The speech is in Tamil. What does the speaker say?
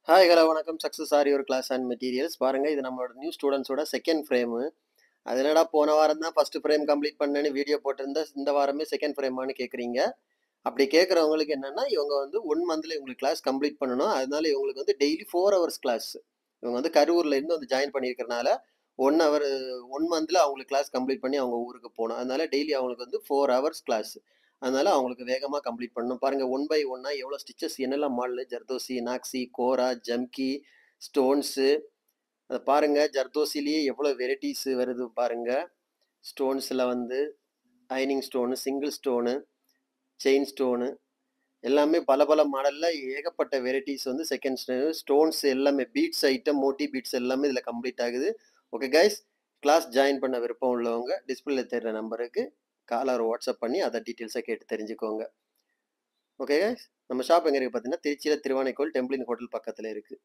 ஹாய் ஹலோ வணக்கம். Success are your class and materials. பாருங்க, இது நம்மளோட நியூ ஸ்டூடெண்ட்ஸோட செகண்ட் ஃப்ரேமு. அது என்னடா போன வாரம் தான் ஃபர்ஸ்ட் ஃப்ரேம் கம்ப்ளீட் பண்ணேன்னு வீடியோ போட்டிருந்தேன், இந்த வாரமே செகண்ட் ஃப்ரேமான்னு கேட்குறீங்க. அப்படி கேட்குறவங்களுக்கு என்னன்னா, இவங்க வந்து 1 மந்த்ல இவங்களுக்கு கிளாஸ் கம்ப்ளீட் பண்ணணும். அதனால இவங்களுக்கு வந்து டெய்லி 4 ஹவர்ஸ் கிளாஸ். இவங்க வந்து கரூர்ல இருந்து வந்து ஜாயின் பண்ணியிருக்கிறனால 1 ஹவர் 1 மந்த்ல அவங்களுக்கு கிளாஸ் கம்ப்ளீட் பண்ணி அவங்க ஊருக்கு போகணும். அதனால டெய்லி அவங்களுக்கு வந்து 4 ஹவர்ஸ் கிளாஸ். அதனால அவங்களுக்கு வேகமா கம்ப்ளீட் பண்ணணும். பாருங்க, ஒன் பை ஒன்னா எவ்வளோ ஸ்டிச்சஸ் என்னெல்லாம் மாடல் ஜர்தோசி, நாக்ஸி, கோரா, ஜம்கி, ஸ்டோன்ஸு. அதை பாருங்க, ஜர்தோசிலேயே எவ்வளோ வெரைட்டிஸ் வருது பாருங்க. ஸ்டோன்ஸில் வந்து ஐனிங் stone, single stone, chain stone, எல்லாமே பல பல மாடலில் ஏகப்பட்ட வெரைட்டிஸ் வந்து செகண்ட் ஸ்டோன்ஸ் எல்லாமே பீட்ஸ் ஐட்டம், மோட்டி பீட்ஸ் எல்லாமே இதில் கம்ப்ளீட் ஆகுது. ஓகே கைஸ், கிளாஸ் ஜாயின் பண்ண விருப்பம் உள்ளவங்க டிஸ்பிளேல தெரிகிற நம்பருக்கு கால் ஆர் வாட்ஸ்அப் பண்ணி அதை டீட்டெயில்ஸை கேட்டு தெரிஞ்சுக்கோங்க. ஓகே கைஸ், நம்ம ஷாப் எங்கே இருக்குது பார்த்தீங்கன்னா, திருச்சியில் திருவானைக்கோல் டெம்பிளின் ஹோட்டல் பக்கத்தில் இருக்குது.